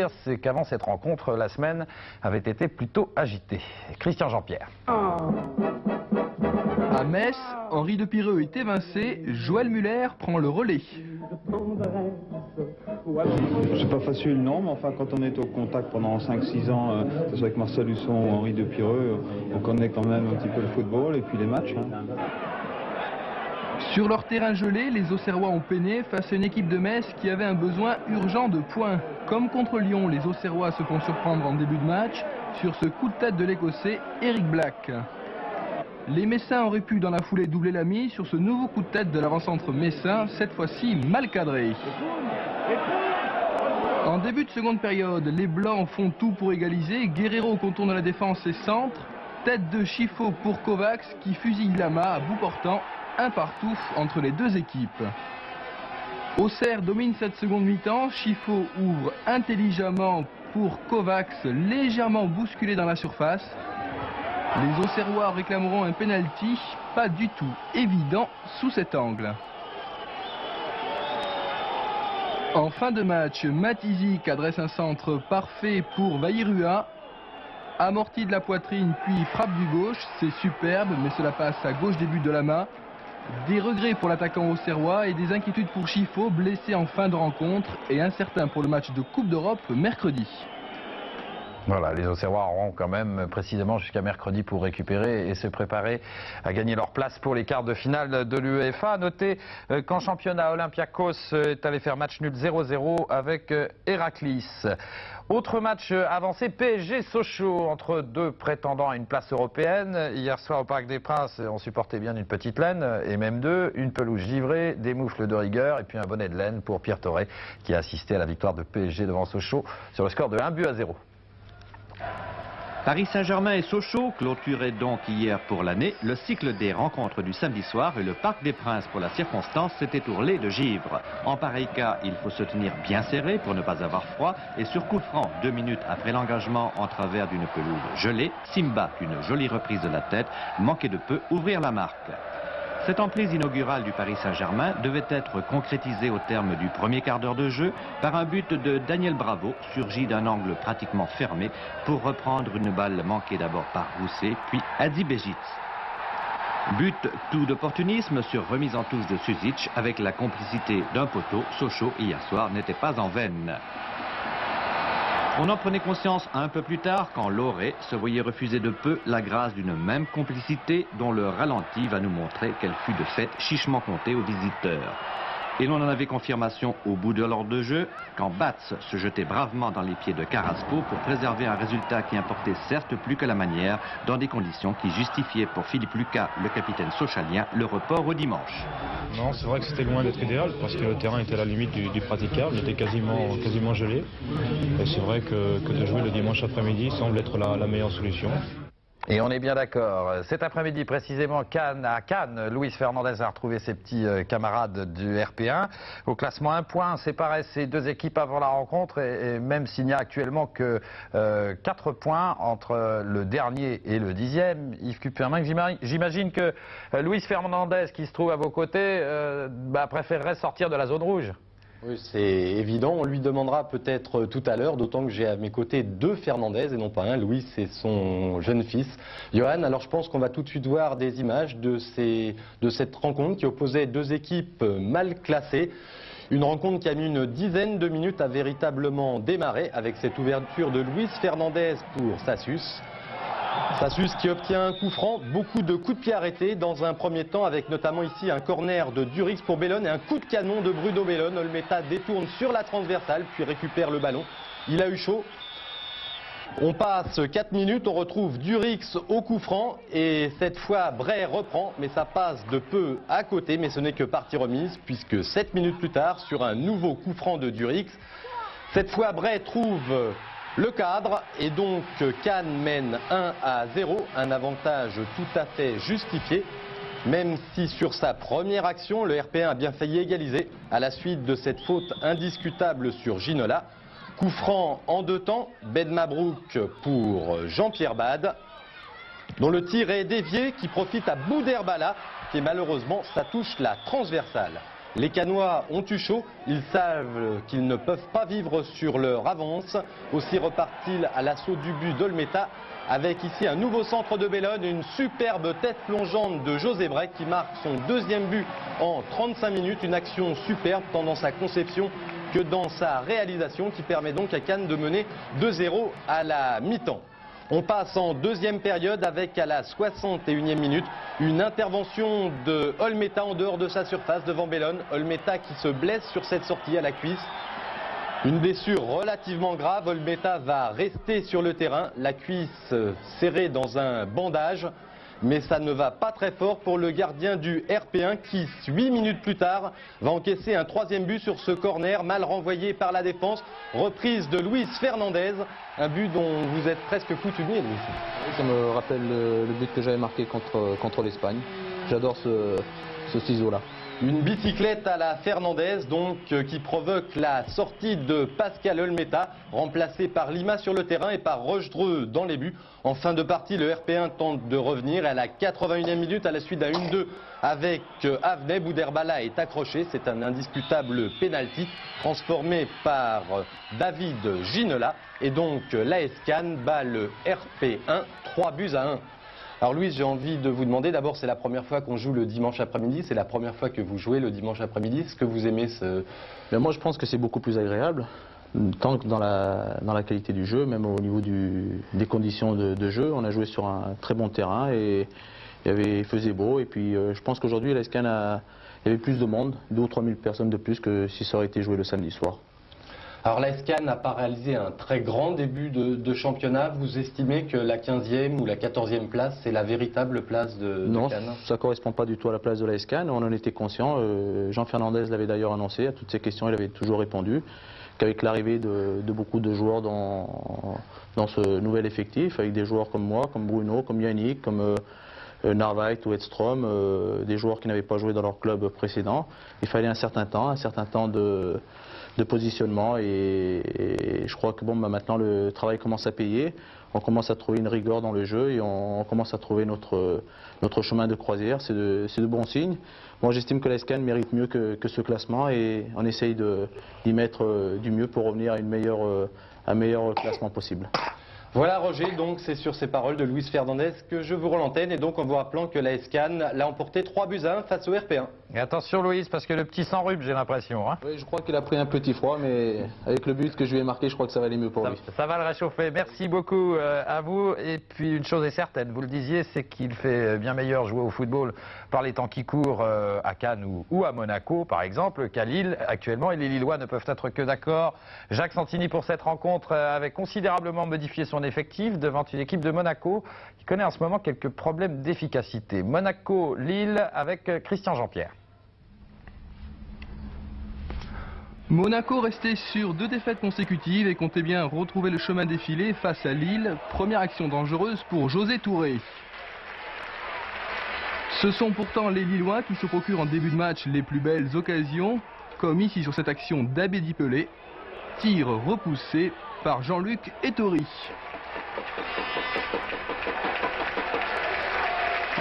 dire, c'est qu'avant cette rencontre, la semaine avait été plutôt agitée. Christian Jean-Pierre. À Metz, Henri de Pireux est évincé, Joël Muller prend le relais. C'est pas facile, non, mais enfin, quand on est au contact pendant 5-6 ans, que ce soit avec Marcel Husson ou Henri de Pireux, on connaît quand même un petit peu le football et puis les matchs. Sur leur terrain gelé, les Auxerrois ont peiné face à une équipe de Metz qui avait un besoin urgent de points. Comme contre Lyon, les Auxerrois se font surprendre en début de match sur ce coup de tête de l'Écossais Eric Black. Les Messins auraient pu dans la foulée doubler la mise sur ce nouveau coup de tête de l'avant-centre messin, cette fois-ci mal cadré. En début de seconde période, les Blancs font tout pour égaliser. Guerrero contourne la défense et centre. Tête de Chifo pour Kovacs qui fusille Lama à bout portant, un partout entre les deux équipes. Auxerre domine cette seconde mi-temps. Chifo ouvre intelligemment pour Kovacs, légèrement bousculé dans la surface. Les Auxerrois réclameront un penalty, pas du tout évident sous cet angle. En fin de match, Matizic adresse un centre parfait pour Vairua. Amorti de la poitrine puis frappe du gauche, c'est superbe mais cela passe à gauche des buts de Lama. Des regrets pour l'attaquant auxerrois et des inquiétudes pour Chifo, blessé en fin de rencontre et incertain pour le match de Coupe d'Europe mercredi. Voilà, les Auxerrois auront quand même précisément jusqu'à mercredi pour récupérer et se préparer à gagner leur place pour les quarts de finale de l'UEFA. Notez qu'en championnat, Olympiakos est allé faire match nul 0-0 avec Héraclis. Autre match avancé, PSG-Sochaux, entre deux prétendants à une place européenne. Hier soir au Parc des Princes, on supportait bien une petite laine, et même deux, une pelouse givrée, des moufles de rigueur, et puis un bonnet de laine pour Pierre Torret, qui a assisté à la victoire de PSG devant Sochaux sur le score de 1-0. Paris Saint-Germain et Sochaux clôturaient donc hier pour l'année. Le cycle des rencontres du samedi soir et le Parc des Princes pour la circonstance s'était ourlé de givre. En pareil cas, il faut se tenir bien serré pour ne pas avoir froid. Et sur coup franc, 2 minutes après l'engagement en travers d'une pelouse gelée, Simba, une jolie reprise de la tête, manquait de peu ouvrir la marque. Cette emprise inaugurale du Paris Saint-Germain devait être concrétisée au terme du premier quart d'heure de jeu par un but de Daniel Bravo, surgi d'un angle pratiquement fermé pour reprendre une balle manquée d'abord par Rousset, puis Adi Begic. But tout d'opportunisme sur remise en touche de Suzic avec la complicité d'un poteau. Sochaux hier soir n'était pas en veine. On en prenait conscience un peu plus tard quand Loré se voyait refuser de peu la grâce d'une même complicité dont le ralenti va nous montrer qu'elle fut de fait chichement comptée aux visiteurs. Et l'on en avait confirmation au bout de l'heure de jeu quand Bats se jetait bravement dans les pieds de Carrasco pour préserver un résultat qui importait certes plus que la manière dans des conditions qui justifiaient pour Philippe Lucas, le capitaine sochalien, le report au dimanche. Non, c'est vrai que c'était loin d'être idéal parce que le terrain était à la limite du praticable, il était quasiment gelé. Et c'est vrai que de jouer le dimanche après-midi semble être la meilleure solution. Et on est bien d'accord. Cet après-midi, précisément, à Cannes, Luis Fernandez a retrouvé ses petits camarades du RP1. Au classement, 1 point séparait ces deux équipes avant la rencontre. Et même s'il n'y a actuellement que 4 points entre le dernier et le 10e, Yves Cupermin, j'imagine que Luis Fernandez, qui se trouve à vos côtés, préférerait sortir de la zone rouge. Oui, c'est évident. On lui demandera peut-être tout à l'heure, d'autant que j'ai à mes côtés 2 Fernandez et non pas un. Louis, c'est son jeune fils, Johan. Alors je pense qu'on va tout de suite voir des images de cette rencontre qui opposait 2 équipes mal classées. Une rencontre qui a mis une dizaine de minutes à véritablement démarrer avec cette ouverture de Luis Fernandez pour Sassus. Sassus qui obtient un coup franc, beaucoup de coups de pied arrêtés dans un premier temps avec notamment ici un corner de Durix pour Bellone et un coup de canon de Bruno Bellone. Olmeta détourne sur la transversale puis récupère le ballon. Il a eu chaud. On passe 4 minutes, on retrouve Durix au coup franc et cette fois Bray reprend mais ça passe de peu à côté, mais ce n'est que partie remise puisque 7 minutes plus tard sur un nouveau coup franc de Durix, cette fois Bray trouve le cadre et donc Cannes mène 1-0, un avantage tout à fait justifié, même si sur sa première action, le RP1 a bien failli égaliser à la suite de cette faute indiscutable sur Ginola. Coup franc en 2 temps, Ben Mabrouk pour Jean-Pierre Bade, dont le tir est dévié, qui profite à Bouderbala, qui malheureusement ça touche la transversale. Les Canois ont eu chaud, ils savent qu'ils ne peuvent pas vivre sur leur avance. Aussi repart-il à l'assaut du but d'Olmeta avec ici un nouveau centre de Bellone, une superbe tête plongeante de José Brec qui marque son deuxième but en 35 minutes. Une action superbe tant dans sa conception que dans sa réalisation qui permet donc à Cannes de mener 2-0 à la mi-temps. On passe en deuxième période avec à la 61e minute une intervention de Olmeta en dehors de sa surface devant Bellone. Olmeta qui se blesse sur cette sortie à la cuisse. Une blessure relativement grave. Olmeta va rester sur le terrain, la cuisse serrée dans un bandage. Mais ça ne va pas très fort pour le gardien du RP1 qui, 8 minutes plus tard, va encaisser un troisième but sur ce corner, mal renvoyé par la défense. Reprise de Luis Fernandez, un but dont vous êtes presque coutumier, Luis. Ça me rappelle le but que j'avais marqué contre l'Espagne. J'adore ce ciseau-là. Une bicyclette à la Fernandez donc qui provoque la sortie de Pascal Olmeta, remplacé par Lima sur le terrain et par Roche-Dreux dans les buts. En fin de partie, le RP1 tente de revenir à la 81e minute à la suite d'un 1-2 avec Avenay. Bouderbala est accroché, c'est un indiscutable pénalty transformé par David Ginola. Et donc l'AS Cannes bat le RP1 3-1. Alors Louis, j'ai envie de vous demander, d'abord c'est la première fois qu'on joue le dimanche après-midi, c'est la première fois que vous jouez le dimanche après-midi, est-ce que vous aimez ce... Mais moi je pense que c'est beaucoup plus agréable, tant que dans la qualité du jeu, même au niveau des conditions de jeu. On a joué sur un très bon terrain et il faisait beau, et puis je pense qu'aujourd'hui l'AS Cannes il y avait plus de monde, 2 ou 3 000 personnes de plus que si ça aurait été joué le samedi soir. Alors l'AS Cannes n'a pas réalisé un très grand début de championnat. Vous estimez que la 15e ou la 14e place, c'est la véritable place de Cannes? Non, ça ne correspond pas du tout à la place de l'AS Cannes. On en était conscient. Jean Fernandez l'avait d'ailleurs annoncé. À toutes ces questions, il avait toujours répondu. Qu'avec l'arrivée de beaucoup de joueurs dans ce nouvel effectif, avec des joueurs comme moi, comme Bruno, comme Yannick, comme Narvaez ou Edstrom, des joueurs qui n'avaient pas joué dans leur club précédent, il fallait un certain temps de positionnement, et je crois que bon, maintenant le travail commence à payer. On commence à trouver une rigueur dans le jeu et on commence à trouver notre chemin de croisière. C'est de bons signes. Moi j'estime que l'AS Cannes mérite mieux que ce classement et on essaye d'y mettre du mieux pour revenir à un meilleur classement possible. Voilà Roger, donc c'est sur ces paroles de Luis Fernandez que je vous rends l'antenne, et donc en vous rappelant que l'AS Cannes l'a emporté 3-1 face au RP1. Et attention Louise, parce que le petit s'enrhume, j'ai l'impression. Hein. Oui, je crois qu'il a pris un petit froid, mais avec le but que je lui ai marqué, je crois que ça va aller mieux pour lui. Ça va le réchauffer. Merci beaucoup à vous. Et puis une chose est certaine, vous le disiez, c'est qu'il fait bien meilleur jouer au football par les temps qui courent à Cannes ou à Monaco par exemple qu'à Lille actuellement, et les Lillois ne peuvent être que d'accord. Jacques Santini pour cette rencontre avait considérablement modifié son effectif devant une équipe de Monaco qui connaît en ce moment quelques problèmes d'efficacité. Monaco-Lille avec Christian Jean-Pierre. Monaco restait sur 2 défaites consécutives et comptait bien retrouver le chemin défilé face à Lille. Première action dangereuse pour José Touré. Ce sont pourtant les Lillois qui se procurent en début de match les plus belles occasions, comme ici sur cette action d'Abedi Pelé. Tir repoussé par Jean-Luc Ettori.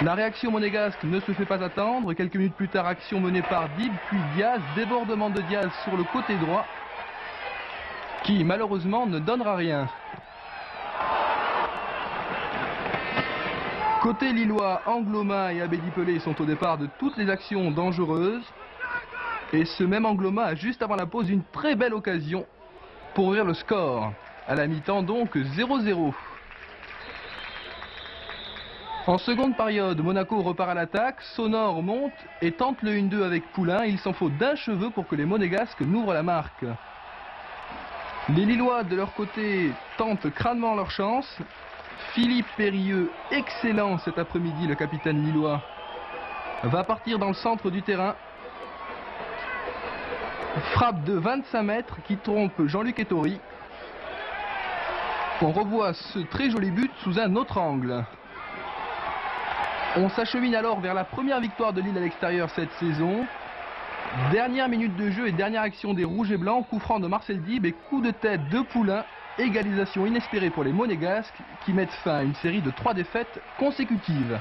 La réaction monégasque ne se fait pas attendre. Quelques minutes plus tard, action menée par Dib, puis Diaz. Débordement de Diaz sur le côté droit, qui malheureusement ne donnera rien. Côté lillois, Angloma et Abedi Pelé sont au départ de toutes les actions dangereuses. Et ce même Angloma a juste avant la pause une très belle occasion pour ouvrir le score. À la mi-temps donc 0-0. En seconde période, Monaco repart à l'attaque, Sonor monte et tente le 1-2 avec Poulain. Il s'en faut d'un cheveu pour que les Monégasques n'ouvrent la marque. Les Lillois de leur côté tentent crânement leur chance. Philippe Périlleux, excellent cet après-midi, le capitaine lillois, va partir dans le centre du terrain. Frappe de 25 mètres qui trompe Jean-Luc Ettori. On revoit ce très joli but sous un autre angle. On s'achemine alors vers la première victoire de Lille à l'extérieur cette saison. Dernière minute de jeu et dernière action des Rouges et Blancs. Coup franc de Marcel Dib et coup de tête de Poulain. Égalisation inespérée pour les Monégasques qui mettent fin à une série de 3 défaites consécutives.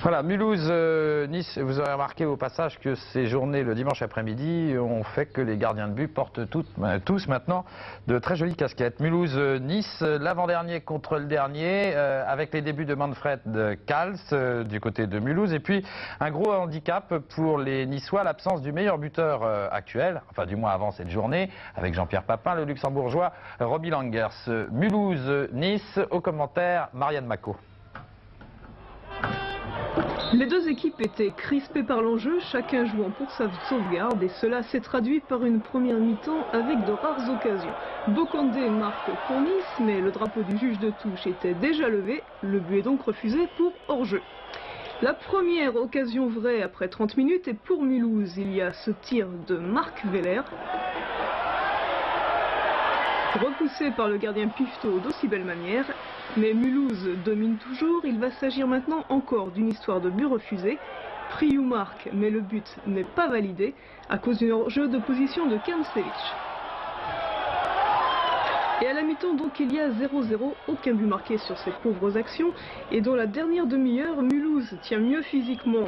Voilà, Mulhouse-Nice, vous aurez remarqué au passage que ces journées le dimanche après-midi ont fait que les gardiens de but portent tous maintenant de très jolies casquettes. Mulhouse-Nice, l'avant-dernier contre le dernier, avec les débuts de Manfred Kals du côté de Mulhouse. Et puis un gros handicap pour les Niçois, l'absence du meilleur buteur actuel, enfin du moins avant cette journée, avec Jean-Pierre Papin, le luxembourgeois Robbie Langers. Mulhouse-Nice, au commentaire, Marianne Macot. Les deux équipes étaient crispées par l'enjeu, chacun jouant pour sa sauvegarde, et cela s'est traduit par une première mi-temps avec de rares occasions. Bokandé marque pour Nice, mais le drapeau du juge de touche était déjà levé, le but est donc refusé pour hors-jeu. La première occasion vraie après 30 minutes, et pour Mulhouse, il y a ce tir de Marc Weller, repoussé par le gardien Pifto d'aussi belle manière, mais Mulhouse domine toujours. Il va s'agir maintenant encore d'une histoire de but refusé. Priou marque, mais le but n'est pas validé à cause d'un hors-jeu de position de Kamsevic. Et à la mi-temps, donc, il y a 0-0, aucun but marqué sur ces pauvres actions. Et dans la dernière demi-heure, Mulhouse tient mieux physiquement.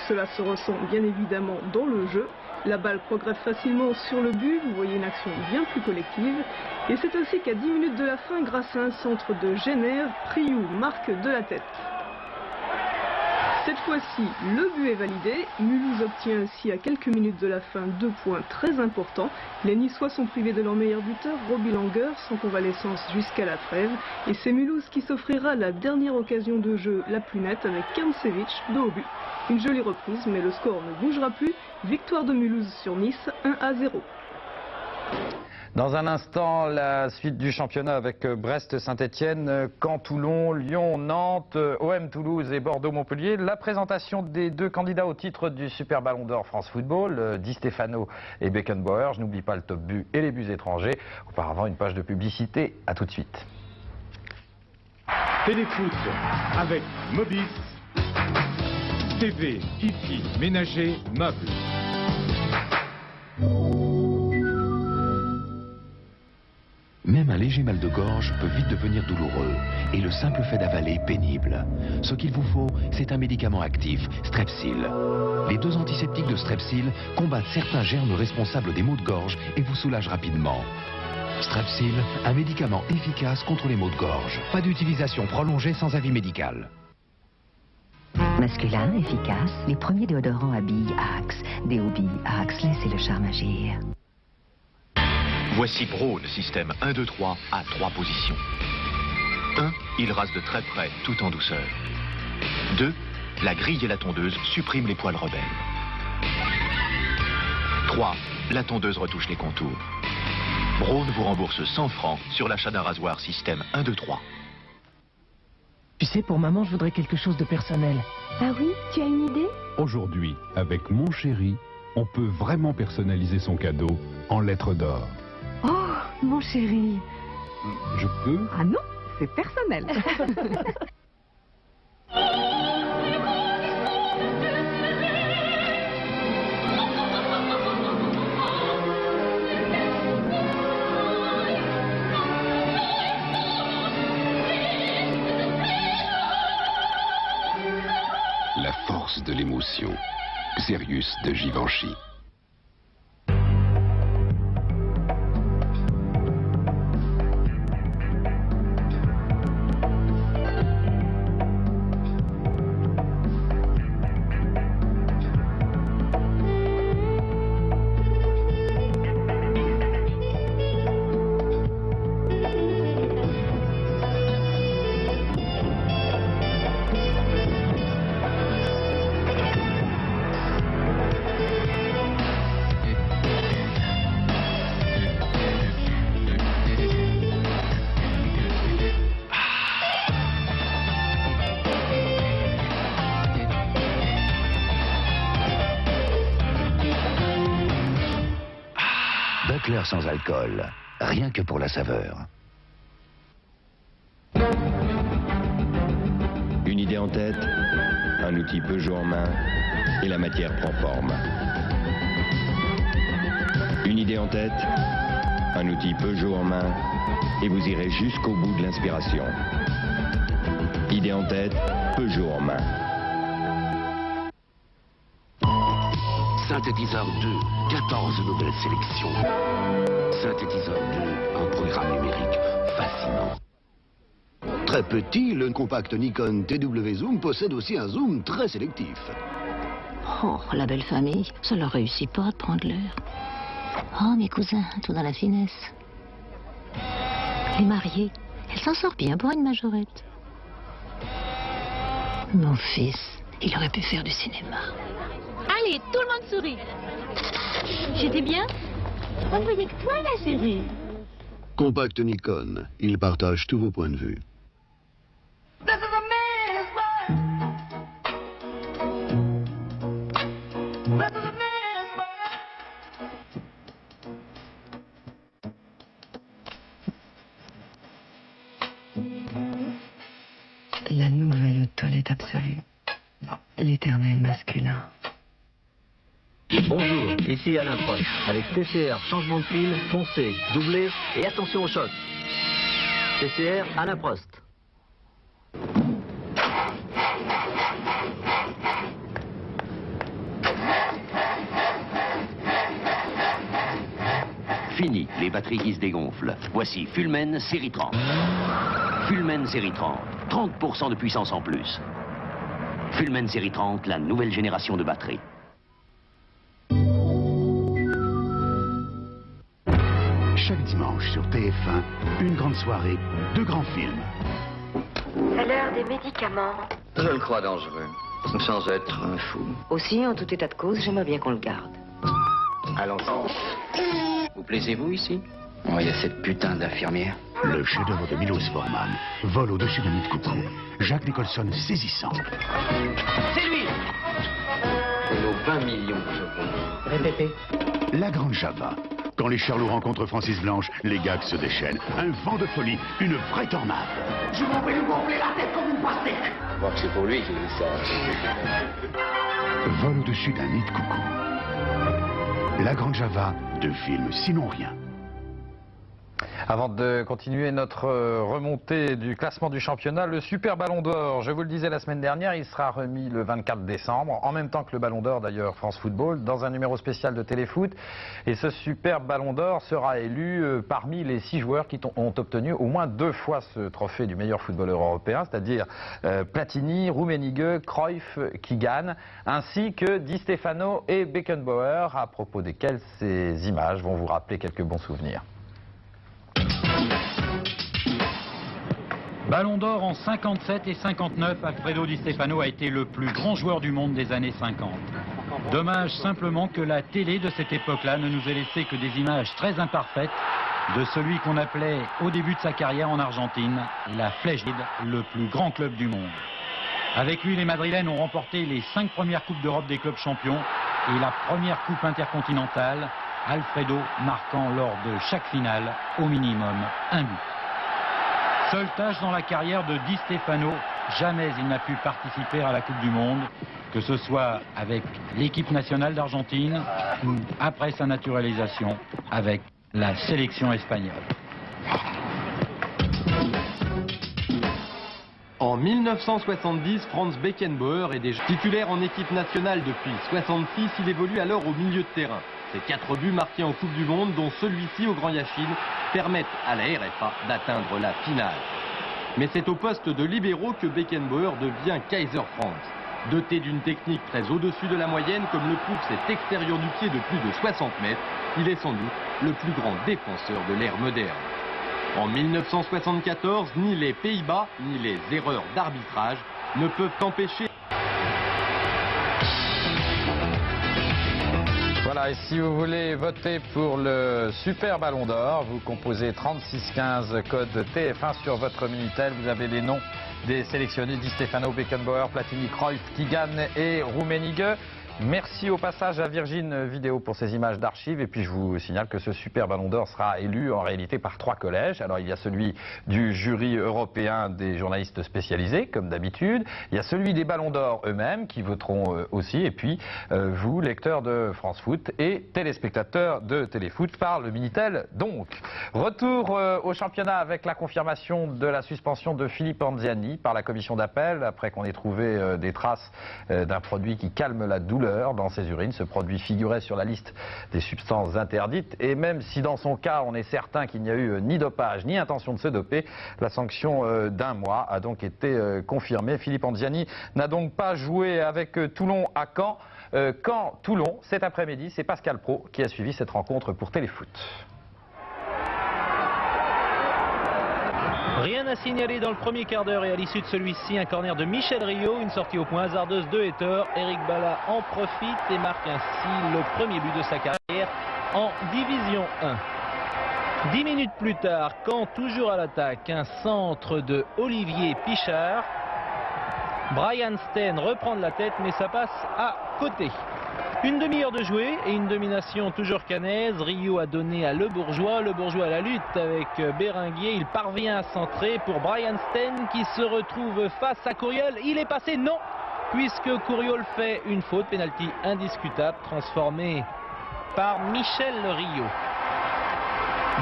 Cela se ressent bien évidemment dans le jeu. La balle progresse facilement sur le but, vous voyez une action bien plus collective. Et c'est ainsi qu'à 10 minutes de la fin, grâce à un centre de Jenner, Priou marque de la tête. Cette fois-ci, le but est validé. Mulhouse obtient ainsi à quelques minutes de la fin 2 points très importants. Les Niçois sont privés de leur meilleur buteur, Robbie Langers, sans convalescence jusqu'à la trêve. Et c'est Mulhouse qui s'offrira la dernière occasion de jeu la plus nette avec Kamsevic de haut but. Une jolie reprise, mais le score ne bougera plus. Victoire de Mulhouse sur Nice, 1-0. Dans un instant, la suite du championnat avec Brest-Saint-Etienne, Caen-Toulon, Lyon-Nantes, OM Toulouse et Bordeaux-Montpellier. La présentation des deux candidats au titre du Super Ballon d'Or France Football, Di Stefano et Beckenbauer. Je n'oublie pas le top but et les buts étrangers. Auparavant, une page de publicité. À tout de suite. Téléfoot avec Mobis. TV, Wi-Fi, ménager, meubles. Même un léger mal de gorge peut vite devenir douloureux et le simple fait d'avaler pénible. Ce qu'il vous faut, c'est un médicament actif, Strepsil. Les 2 antiseptiques de Strepsil combattent certains germes responsables des maux de gorge et vous soulagent rapidement. Strepsil, un médicament efficace contre les maux de gorge. Pas d'utilisation prolongée sans avis médical. Masculin, efficace, les premiers déodorants à billes Axe. Déobi, Axe, laissez le charme agir. Voici Braun, système 1, 2, 3 à 3 positions. 1. Il rase de très près, tout en douceur. 2. La grille et la tondeuse suppriment les poils rebelles. 3. La tondeuse retouche les contours. Braun vous rembourse 100 francs sur l'achat d'un rasoir système 1, 2, 3. Tu sais, pour maman, je voudrais quelque chose de personnel. Ah oui, tu as une idée? Aujourd'hui, avec Mon Chéri, on peut vraiment personnaliser son cadeau en lettres d'or. Oh, mon chéri. Je peux? Ah non, c'est personnel. La force de l'émotion. Xerius de Givenchy. Buckler sans alcool, rien que pour la saveur. Une idée en tête, un outil Peugeot en main et la matière prend forme. Une idée en tête, un outil Peugeot en main et vous irez jusqu'au bout de l'inspiration. Idée en tête, Peugeot en main. Synthétiseur 2, 14 nouvelles sélections. Synthétiseur 2, un programme numérique fascinant. Très petit, le compact Nikon TW Zoom possède aussi un zoom très sélectif. Oh, la belle famille, ça leur réussit pas de prendre l'heure. Oh, mes cousins, tout dans la finesse. Les mariés, elle s'en sort bien pour une majorette. Mon fils, il aurait pu faire du cinéma. Allez, tout le monde sourit. J'étais bien? On ne voyait que toi, la série. Compact Nikon, il partage tous vos points de vue. La nouvelle toilette absolue. L'éternel masculin. Bonjour, ici Alain Prost. Avec TCR, changement de pile, foncé, doublé et attention au choc. TCR, Alain Prost. Fini les batteries qui se dégonflent. Voici Fulmen série 30. Fulmen série 30, 30% de puissance en plus. Fulmen série 30, la nouvelle génération de batteries. Chaque dimanche sur TF1, une grande soirée, 2 grands films. C'est l'heure des médicaments. Je le crois dangereux, sans être un fou. Aussi, en tout état de cause, j'aimerais bien qu'on le garde. Allons-y. Vous plaisez-vous ici? Oh, il y a cette putain d'infirmière. Le chef-d'œuvre de Milos Forman, Vol au-dessus d'un nid de coucou. Jack Nicholson saisissant. C'est lui! Nos 20 millions de secondes. Répétez. La Grande Java. Quand les Charlots rencontrent Francis Blanche, les gags se déchaînent. Un vent de folie, une vraie tornade. Je m'en vais lui gonfler la tête comme une pastèque. Je crois que c'est pour lui qu'il dit ça. Vol au-dessus d'un nid de coucou. La Grande Java, 2 films, sinon rien. Avant de continuer notre remontée du classement du championnat, le Super Ballon d'Or, je vous le disais la semaine dernière, il sera remis le 24 décembre, en même temps que le Ballon d'Or d'ailleurs France Football, dans un numéro spécial de Téléfoot. Et ce Super Ballon d'Or sera élu parmi les 6 joueurs qui ont obtenu au moins 2 fois ce trophée du meilleur footballeur européen, c'est-à-dire Platini, Rummenigge, Cruyff, Keegan, ainsi que Di Stefano et Beckenbauer, à propos desquels ces images vont vous rappeler quelques bons souvenirs. Ballon d'Or en 57 et 59, Alfredo Di Stefano a été le plus grand joueur du monde des années 50. Dommage simplement que la télé de cette époque-là ne nous ait laissé que des images très imparfaites de celui qu'on appelait au début de sa carrière en Argentine, la Flèche d'Id, le plus grand club du monde. Avec lui, les Madrilènes ont remporté les 5 premières Coupes d'Europe des clubs champions et la première Coupe intercontinentale, Alfredo marquant lors de chaque finale au minimum un but. Seule tâche dans la carrière de Di Stefano, jamais il n'a pu participer à la Coupe du Monde, que ce soit avec l'équipe nationale d'Argentine ou après sa naturalisation avec la sélection espagnole. En 1970, Franz Beckenbauer est déjà titulaire en équipe nationale depuis 1966. Il évolue alors au milieu de terrain. Ces 4 buts marqués en Coupe du Monde, dont celui-ci au Grand Yachine, permettent à la RFA d'atteindre la finale. Mais c'est au poste de libéraux que Beckenbauer devient Kaiser Franz. Doté d'une technique très au-dessus de la moyenne, comme le prouve cet extérieur du pied de plus de 60 mètres, il est sans doute le plus grand défenseur de l'ère moderne. En 1974, ni les Pays-Bas, ni les erreurs d'arbitrage ne peuvent empêcher... Voilà, et si vous voulez voter pour le Super Ballon d'Or, vous composez 3615 code TF1 sur votre Minitel. Vous avez les noms des sélectionnés, Di Stefano, Beckenbauer, Platini, Cruyff, Keegan et Rummenigge. Merci au passage à Virgin Vidéo pour ces images d'archives. Et puis je vous signale que ce Super Ballon d'Or sera élu en réalité par 3 collèges. Alors il y a celui du jury européen des journalistes spécialisés, comme d'habitude. Il y a celui des Ballons d'Or eux-mêmes qui voteront aussi. Et puis vous, lecteurs de France Foot et téléspectateurs de Téléfoot par le Minitel donc. Retour au championnat avec la confirmation de la suspension de Philippe Anziani par la commission d'appel après qu'on ait trouvé des traces d'un produit qui calme la douleur douleur dans ses urines. Ce produit figurait sur la liste des substances interdites. Et même si dans son cas, on est certain qu'il n'y a eu ni dopage, ni intention de se doper, la sanction d'1 mois a donc été confirmée. Philippe Anziani n'a donc pas joué avec Toulon à Caen. Caen-Toulon, cet après-midi, c'est Pascal Praud qui a suivi cette rencontre pour Téléfoot. Rien à signaler dans le premier quart d'heure et à l'issue de celui-ci, un corner de Michel Rio, une sortie au point hasardeuse de Hetter. Eric Bala en profite et marque ainsi le premier but de sa carrière en Division 1. 10 minutes plus tard, Caen toujours à l'attaque, un centre de Olivier Pichard. Brian Sten reprend de la tête mais ça passe à côté. Une demi-heure de jouer et une domination toujours cannaise. Rio a donné à Le Bourgeois à la lutte avec Béringuier. Il parvient à centrer pour Brian Sten qui se retrouve face à Couriol. Il est passé, non, puisque Couriol fait une faute, pénalty indiscutable, transformé par Michel Rio.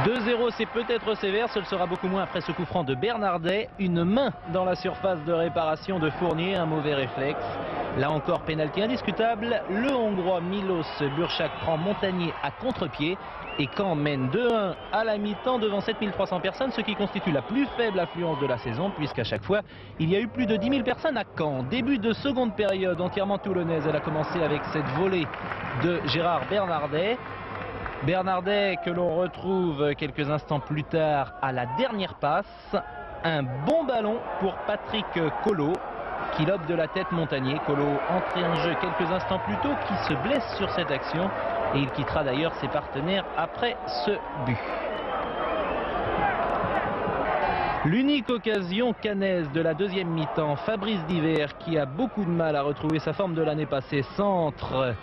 2-0, c'est peut-être sévère, ce le sera beaucoup moins après ce coup franc de Bernardet. Une main dans la surface de réparation de Fournier, un mauvais réflexe. Là encore, pénalty indiscutable. Le Hongrois Milos Burchak prend Montagnier à contre-pied. Et Caen mène 2-1 à la mi-temps devant 7300 personnes, ce qui constitue la plus faible affluence de la saison, puisqu'à chaque fois, il y a eu plus de 10 000 personnes à Caen. Début de seconde période entièrement toulonnaise. Elle a commencé avec cette volée de Gérard Bernardet. Bernardet que l'on retrouve quelques instants plus tard à la dernière passe. Un bon ballon pour Patrick Collot qui lobe de la tête Montagnier. Collot entré en jeu quelques instants plus tôt, qui se blesse sur cette action et il quittera d'ailleurs ses partenaires après ce but. L'unique occasion cannaise de la deuxième mi-temps, Fabrice Divert qui a beaucoup de mal à retrouver sa forme de l'année passée, centre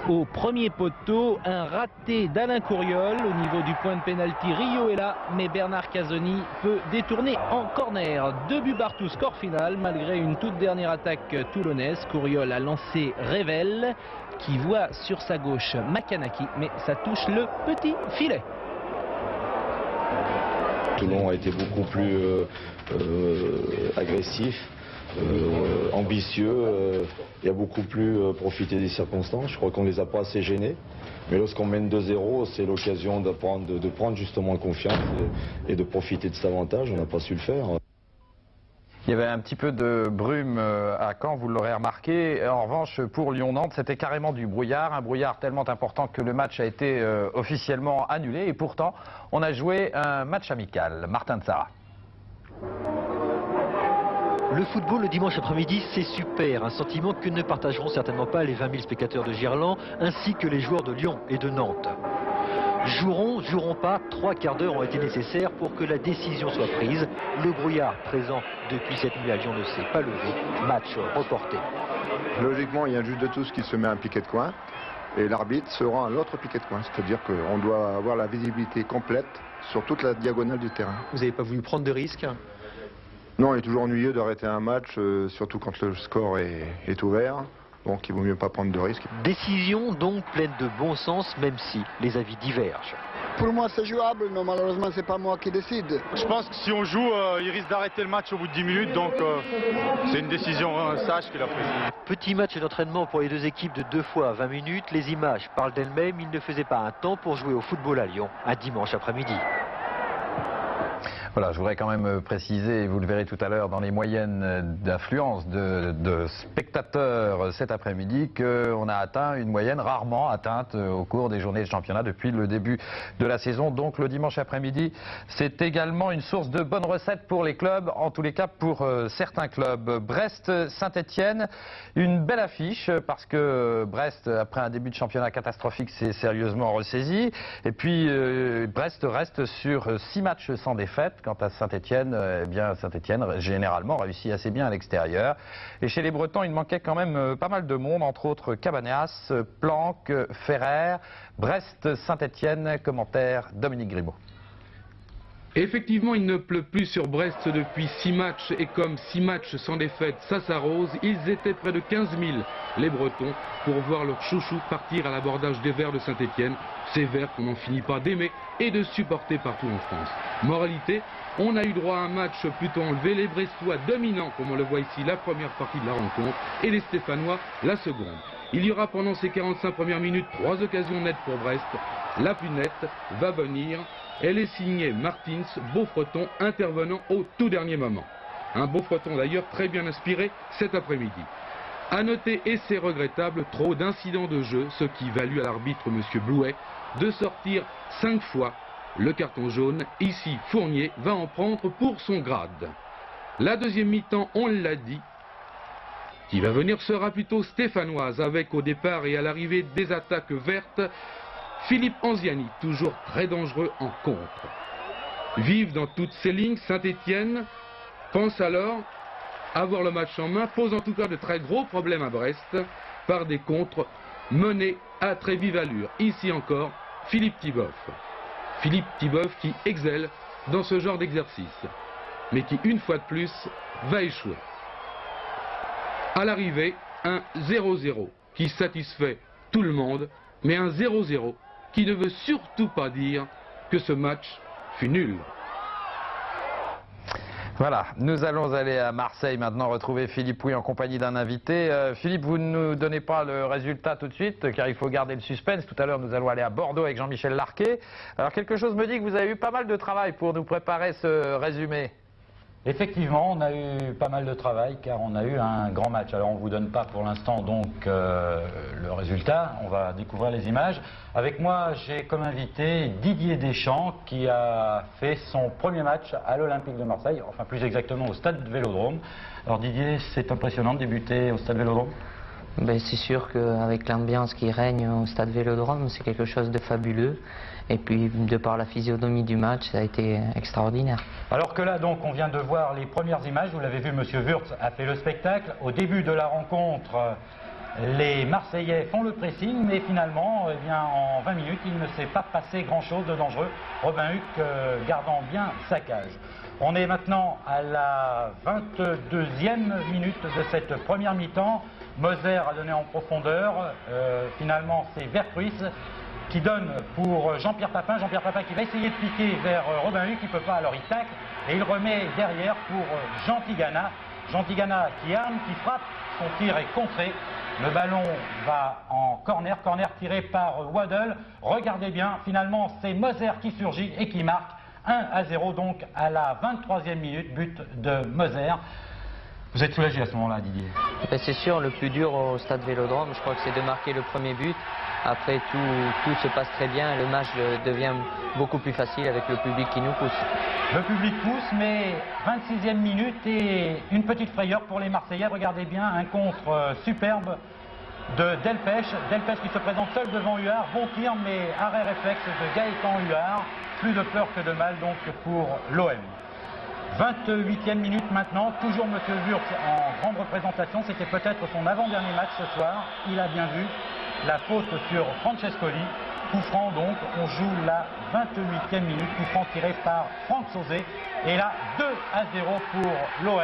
au premier poteau, un raté d'Alain Couriol au niveau du point de pénalty. Rio est là, mais Bernard Casoni peut détourner en corner. 2 buts partout, score final, malgré une toute dernière attaque toulonnaise. Couriol a lancé Revel, qui voit sur sa gauche Makanaki, mais ça touche le petit filet. Toulon a été beaucoup plus agressif. Ambitieux, il y a beaucoup plus profité des circonstances. Je crois qu'on ne les a pas assez gênés. Mais lorsqu'on mène 2-0, c'est l'occasion de prendre justement confiance et de profiter de cet avantage. On n'a pas su le faire. Il y avait un petit peu de brume à Caen, vous l'aurez remarqué. En revanche, pour Lyon-Nantes, c'était carrément du brouillard. Un brouillard tellement important que le match a été officiellement annulé. Et pourtant, on a joué un match amical. Martin Tzara. Le football le dimanche après-midi, c'est super. Un sentiment que ne partageront certainement pas les 20 000 spectateurs de Girland, ainsi que les joueurs de Lyon et de Nantes. Joueront pas, 3 quarts d'heure ont été nécessaires pour que la décision soit prise. Le brouillard présent depuis cette nuit à Lyon ne s'est pas levé. Match reporté. Logiquement, il y a un juge de tous qui se met un piquet de coin et l'arbitre se rend à l'autre piquet de coin. C'est-à-dire qu'on doit avoir la visibilité complète sur toute la diagonale du terrain. Vous n'avez pas voulu prendre de risques? Non, il est toujours ennuyeux d'arrêter un match, surtout quand le score est ouvert. Donc il vaut mieux pas prendre de risques. Décision donc pleine de bon sens, même si les avis divergent. Pour moi c'est jouable, mais malheureusement c'est pas moi qui décide. Je pense que si on joue, il risque d'arrêter le match au bout de 10 minutes, donc c'est une décision sage qu'il a prise. Petit match d'entraînement pour les deux équipes de 2 fois 20 minutes. Les images parlent d'elles-mêmes. Il ne faisait pas un temps pour jouer au football à Lyon un dimanche après-midi. Voilà, je voudrais quand même préciser, et vous le verrez tout à l'heure dans les moyennes d'affluence de spectateurs cet après-midi, qu'on a atteint une moyenne rarement atteinte au cours des journées de championnat depuis le début de la saison. Donc le dimanche après-midi, c'est également une source de bonnes recettes pour les clubs, en tous les cas pour certains clubs. Brest-Saint-Etienne, une belle affiche parce que Brest, après un début de championnat catastrophique, s'est sérieusement ressaisi. Et puis Brest reste sur 6 matchs sans défaite. Quant à Saint-Etienne, eh bien Saint-Etienne généralement réussit assez bien à l'extérieur. Et chez les Bretons, il manquait quand même pas mal de monde, entre autres Cabaneas, Planck, Ferrer. Brest-Saint-Etienne, commentaire Dominique Grimaud. Effectivement, il ne pleut plus sur Brest depuis 6 matchs et comme 6 matchs sans défaite, ça s'arrose. Ils étaient près de 15 000, les Bretons, pour voir leur chouchou partir à l'abordage des Verts de Saint-Étienne. Ces Verts qu'on n'en finit pas d'aimer et de supporter partout en France. Moralité, on a eu droit à un match plutôt enlevé. Les Brestois dominants, comme on le voit ici, la première partie de la rencontre, et les Stéphanois, la seconde. Il y aura pendant ces 45 premières minutes 3 occasions nettes pour Brest. La plus nette va venir. Elle est signée Martins, Beaufreton, intervenant au tout dernier moment. Un Beaufreton d'ailleurs très bien inspiré cet après-midi. A noter, et c'est regrettable, trop d'incidents de jeu, ce qui valut à l'arbitre M. Blouet de sortir 5 fois le carton jaune. Ici, Fournier va en prendre pour son grade. La deuxième mi-temps, on l'a dit, qui va venir sera plutôt stéphanoise, avec au départ et à l'arrivée des attaques vertes, Philippe Anziani, toujours très dangereux en contre. Vive dans toutes ses lignes, Saint-Étienne pense alors avoir le match en main, pose en tout cas de très gros problèmes à Brest par des contres menés à très vive allure. Ici encore, Philippe Thiboff. Philippe Thiboff qui excelle dans ce genre d'exercice, mais qui une fois de plus va échouer. À l'arrivée, un 0-0 qui satisfait tout le monde, mais un 0-0 qui ne veut surtout pas dire que ce match fut nul. Voilà, nous allons aller à Marseille maintenant retrouver Philippe Pouy en compagnie d'un invité. Philippe, vous ne nous donnez pas le résultat tout de suite car il faut garder le suspense. Tout à l'heure, nous allons aller à Bordeaux avec Jean-Michel Larquet. Alors quelque chose me dit que vous avez eu pas mal de travail pour nous préparer ce résumé. Effectivement, on a eu pas mal de travail car on a eu un grand match. Alors on ne vous donne pas pour l'instant donc le résultat, on va découvrir les images. Avec moi, j'ai comme invité Didier Deschamps qui a fait son premier match à l'Olympique de Marseille, enfin plus exactement au Stade Vélodrome. Alors Didier, c'est impressionnant de débuter au Stade Vélodrome? Ben, c'est sûr qu'avec l'ambiance qui règne au Stade Vélodrome, c'est quelque chose de fabuleux. Et puis, de par la physionomie du match, ça a été extraordinaire. Alors que là, donc, on vient de voir les premières images. Vous l'avez vu, M. Wurtz a fait le spectacle. Au début de la rencontre, les Marseillais font le pressing, mais finalement, eh bien, en 20 minutes, il ne s'est pas passé grand-chose de dangereux. Robin Huck gardant bien sa cage. On est maintenant à la 22e minute de cette première mi-temps. Moser a donné en profondeur. Finalement, c'est Vercruis qui donne pour Jean-Pierre Papin. Jean-Pierre Papin qui va essayer de piquer vers Robin Huck, il ne peut pas, alors il tacle. Et il remet derrière pour Jean Tigana. Jean Tigana qui arme, qui frappe, son tir est contré. Le ballon va en corner, corner tiré par Waddle. Regardez bien, finalement c'est Moser qui surgit et qui marque 1-0 donc à la 23e minute, but de Moser. Vous êtes soulagé à ce moment-là, Didier? C'est sûr, le plus dur au Stade Vélodrome, je crois que c'est de marquer le premier but. Après, tout se passe très bien et le match devient beaucoup plus facile avec le public qui nous pousse. Le public pousse, mais 26e minute et une petite frayeur pour les Marseillais. Regardez bien, un contre superbe de Delpech. Delpech qui se présente seul devant Huard. Bon tir, mais arrêt réflexe de Gaëtan Huard. Plus de peur que de mal donc pour l'OM. 28e minute maintenant, toujours M. Wurtz en grande représentation. C'était peut-être son avant-dernier match ce soir. Il a bien vu la faute sur Francescoli. Coup franc donc, on joue la 28e minute. Coup franc tiré par Franck Sauzé. Et là, 2-0 pour l'OM.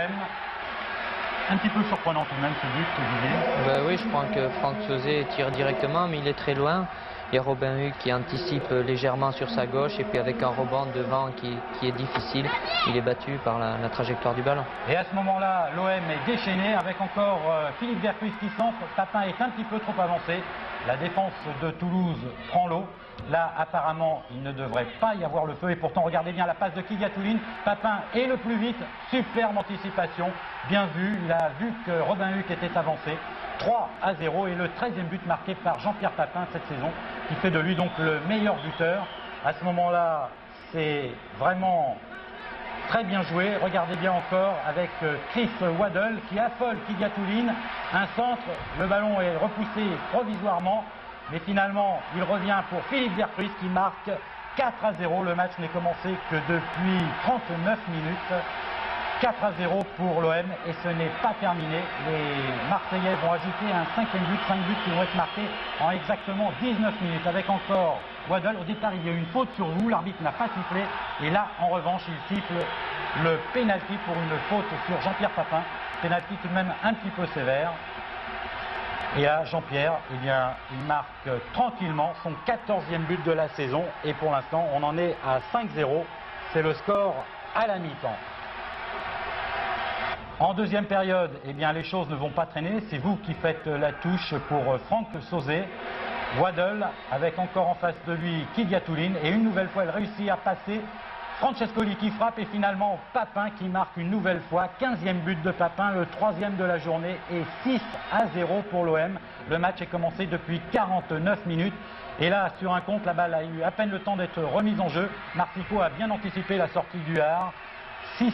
Un petit peu surprenant tout de même ce but, oui, je crois que Franck Sauzé tire directement, mais il est très loin. Il y a Robin Huck qui anticipe légèrement sur sa gauche et puis avec un rebond devant qui est difficile, il est battu par la trajectoire du ballon. Et à ce moment-là, l'OM est déchaîné avec encore Philippe Vercruis qui centre. Papin est un petit peu trop avancé. La défense de Toulouse prend l'eau. Là, apparemment, il ne devrait pas y avoir le feu. Et pourtant, regardez bien la passe de Kigatouline. Papin est le plus vite. Superbe anticipation. Bien vu. Il a vu que Robin Huck était avancé. 3-0 et le 13e but marqué par Jean-Pierre Papin cette saison, qui fait de lui donc le meilleur buteur. À ce moment-là, c'est vraiment très bien joué. Regardez bien encore avec Chris Waddle qui affole Kigatouline. Un centre, le ballon est repoussé provisoirement, mais finalement il revient pour Philippe Vercruis qui marque 4-0. Le match n'est commencé que depuis 39 minutes. 4-0 pour l'OM et ce n'est pas terminé. Les Marseillais vont ajouter un 5e but, 5 buts qui vont être marqués en exactement 19 minutes avec encore Waddle. Au départ, il y a eu une faute sur vous, l'arbitre n'a pas sifflé et là, en revanche, il siffle le pénalty pour une faute sur Jean-Pierre Papin. Pénalty tout de même un petit peu sévère. Et là, Jean-Pierre, eh bien, il marque tranquillement son 14e but de la saison et pour l'instant, on en est à 5-0. C'est le score à la mi-temps. En deuxième période, eh bien, les choses ne vont pas traîner. C'est vous qui faites la touche pour Franck Sauzet. Waddle avec encore en face de lui Kidiatouline. Et une nouvelle fois, elle réussit à passer. Francescoli qui frappe et finalement Papin qui marque une nouvelle fois. 15e but de Papin, le 3e de la journée et 6-0 pour l'OM. Le match est commencé depuis 49 minutes. Et là, sur un compte, la balle a eu à peine le temps d'être remise en jeu. Marsico a bien anticipé la sortie du Hard. 6-1.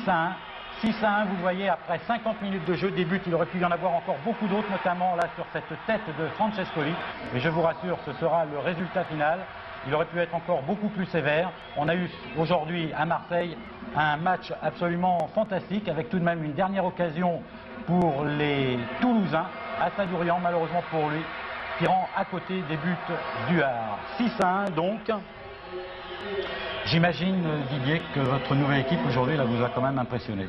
6-1, vous le voyez, après 50 minutes de jeu, des buts, il aurait pu y en avoir encore beaucoup d'autres, notamment là sur cette tête de Francescoli. Mais je vous rassure, ce sera le résultat final. Il aurait pu être encore beaucoup plus sévère. On a eu aujourd'hui à Marseille un match absolument fantastique, avec tout de même une dernière occasion pour les Toulousains, à Sadourian, malheureusement pour lui, qui rend à côté des buts du Hard. 6-1 donc. J'imagine, Didier, que votre nouvelle équipe aujourd'hui vous a quand même impressionné.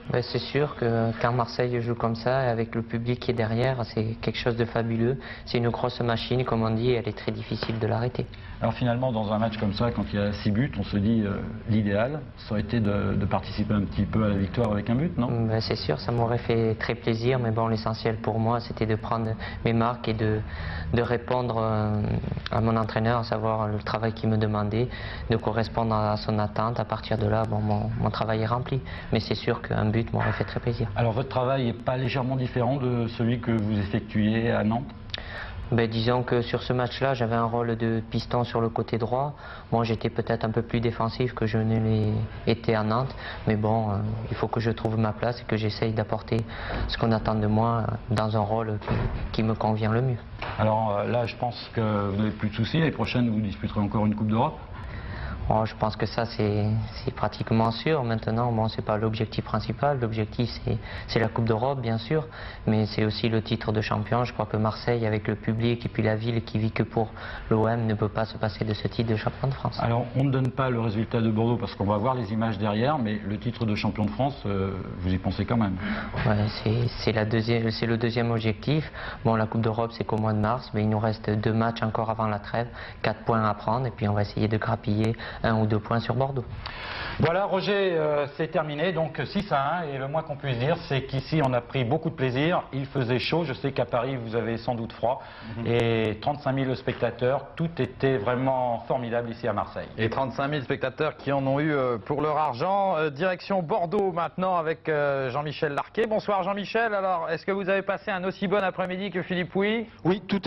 Ben, c'est sûr que quand Marseille joue comme ça, avec le public qui est derrière, c'est quelque chose de fabuleux. C'est une grosse machine, comme on dit, et elle est très difficile de l'arrêter. Alors finalement, dans un match comme ça, quand il y a 6 buts, on se dit l'idéal, ça aurait été de participer un petit peu à la victoire avec un but, non? Ben, c'est sûr, ça m'aurait fait très plaisir, mais bon, l'essentiel pour moi, c'était de prendre mes marques et de répondre à mon entraîneur, à savoir le travail qu'il me demandait, de correspondre à son attente. À partir de là, bon, mon travail est rempli. Mais c'est sûr qu'un but m'aurait fait très plaisir. Alors votre travail n'est pas légèrement différent de celui que vous effectuez à Nantes? Ben, disons que sur ce match-là, j'avais un rôle de piston sur le côté droit. Moi, j'étais peut-être un peu plus défensif que je ne l'ai été à Nantes. Mais bon, il faut que je trouve ma place et que j'essaye d'apporter ce qu'on attend de moi dans un rôle qui me convient le mieux. Alors là, je pense que vous n'avez plus de soucis. L'année prochaine, vous disputerez encore une Coupe d'Europe? Oh, je pense que ça, c'est pratiquement sûr. Maintenant, bon, c'est pas l'objectif principal. L'objectif, c'est la Coupe d'Europe, bien sûr. Mais c'est aussi le titre de champion. Je crois que Marseille, avec le public et puis la ville qui vit que pour l'OM, ne peut pas se passer de ce titre de champion de France. Alors, on ne donne pas le résultat de Bordeaux parce qu'on va voir les images derrière. Mais le titre de champion de France, vous y pensez quand même? Ouais, c'est le deuxième objectif. Bon, la Coupe d'Europe, c'est qu'au mois de mars. Mais il nous reste 2 matchs encore avant la trêve. 4 points à prendre. Et puis, on va essayer de grappiller 1 ou 2 points sur Bordeaux. Voilà, Roger, c'est terminé, donc 6-1, et le moins qu'on puisse dire, c'est qu'ici on a pris beaucoup de plaisir, il faisait chaud, je sais qu'à Paris vous avez sans doute froid, et 35 000 spectateurs, tout était vraiment formidable ici à Marseille. Et 35 000 spectateurs qui en ont eu pour leur argent. Direction Bordeaux maintenant avec Jean-Michel Larquet. Bonsoir Jean-Michel, alors est-ce que vous avez passé un aussi bon après-midi que Philippe Pouilly? Oui, tout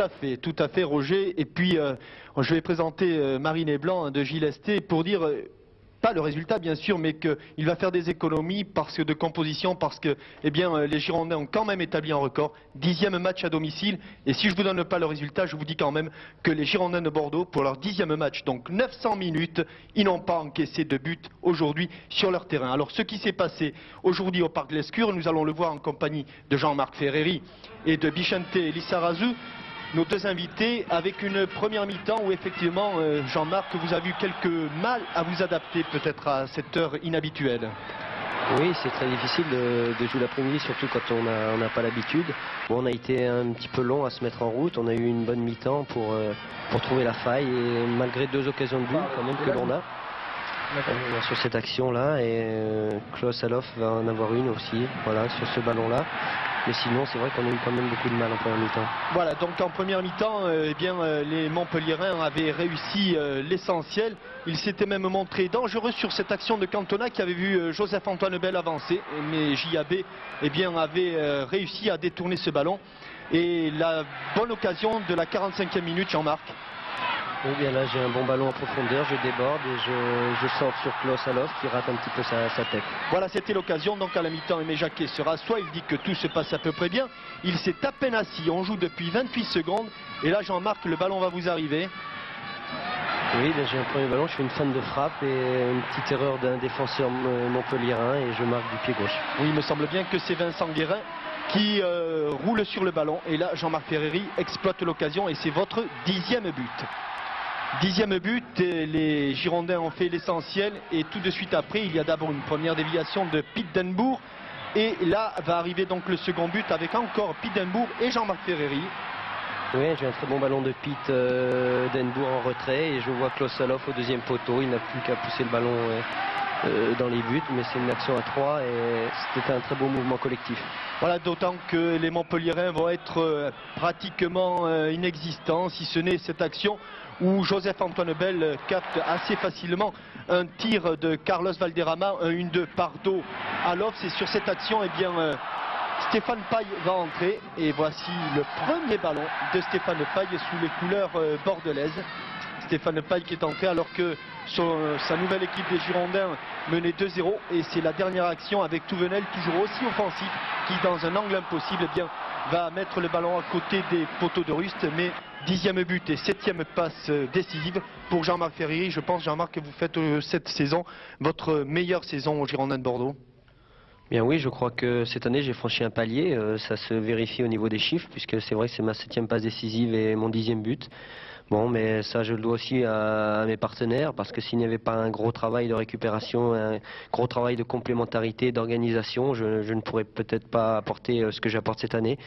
à fait Roger, et puis je vais présenter Marine Eblanc de Gilles Esté pour dire... pas le résultat bien sûr, mais qu'il va faire des économies de composition parce que eh bien, les Girondins ont quand même établi un record, 10e match à domicile, et si je ne vous donne pas le résultat, je vous dis quand même que les Girondins de Bordeaux, pour leur 10e match, donc 900 minutes, ils n'ont pas encaissé de but aujourd'hui sur leur terrain. Alors ce qui s'est passé aujourd'hui au Parc Lescure, nous allons le voir en compagnie de Jean-Marc Ferreri et de Bichente Lissarazu, nos 2 invités, avec une première mi-temps où effectivement, Jean-Marc, vous avez eu quelques mal à vous adapter peut-être à cette heure inhabituelle. Oui, c'est très difficile de jouer l'après-midi, surtout quand on n'a pas l'habitude. Bon, on a été un petit peu long à se mettre en route, on a eu une bonne mi-temps pour trouver la faille, et malgré 2 occasions de but quand même que l'on a sur cette action-là, et Klaus Alof va en avoir une aussi, voilà, sur ce ballon-là. Mais sinon, c'est vrai qu'on a eu quand même beaucoup de mal en première mi-temps. Voilà, donc en première mi-temps, les Montpelliérains avaient réussi l'essentiel. Ils s'étaient même montrés dangereux sur cette action de Cantona qui avait vu Joseph-Antoine Bell avancer. Mais JAB avait réussi à détourner ce ballon. Et la bonne occasion de la 45e minute, Jean-Marc. Oui, bien là, j'ai un bon ballon en profondeur, je déborde et je sors sur Klaus Alof qui rate un petit peu sa tête. Voilà, c'était l'occasion. Donc à la mi-temps, Aimé Jacquet se rassoit, il dit que tout se passe à peu près bien. Il s'est à peine assis, on joue depuis 28 secondes. Et là, Jean-Marc, le ballon va vous arriver. Oui, j'ai un premier ballon, je fais une feinte de frappe et une petite erreur d'un défenseur montpelliérain et je marque du pied gauche. Oui, il me semble bien que c'est Vincent Guérin qui roule sur le ballon. Et là, Jean-Marc Ferreri exploite l'occasion et c'est votre 10e but. 10e but, et les Girondins ont fait l'essentiel. Et tout de suite après, il y a d'abord une première déviation de Pete Denbourg. Et là va arriver donc le second but avec encore Pete Denbourg et Jean-Marc Ferreri. Oui, j'ai un très bon ballon de Pete Denbourg en retrait et je vois Klaus Saloff au deuxième poteau. Il n'a plus qu'à pousser le ballon dans les buts, mais c'est une action à 3 et c'était un très beau mouvement collectif. Voilà, d'autant que les Montpelliérains vont être pratiquement inexistants, si ce n'est cette action où Joseph-Antoine Bell capte assez facilement un tir de Carlos Valderrama, un 1-2 par dos à l'off. C'est sur cette action, eh bien, Stéphane Paille va entrer et voici le premier ballon de Stéphane Paille sous les couleurs bordelaises. Stéphane Paille qui est entré alors que sa nouvelle équipe des Girondins menait 2-0 et c'est la dernière action avec Touvenel toujours aussi offensif qui dans un angle impossible eh bien, va mettre le ballon à côté des poteaux de Rust, mais 10e but et 7e passe décisive pour Jean-Marc Ferreri. Je pense, Jean-Marc, que vous faites cette saison votre meilleure saison aux Girondins de Bordeaux. Bien oui, je crois que cette année j'ai franchi un palier, ça se vérifie au niveau des chiffres puisque c'est vrai que c'est ma 7e passe décisive et mon 10e but. Bon, mais ça je le dois aussi à mes partenaires parce que s'il n'y avait pas un gros travail de récupération, un gros travail de complémentarité, d'organisation, je ne pourrais peut-être pas apporter ce que j'apporte cette année.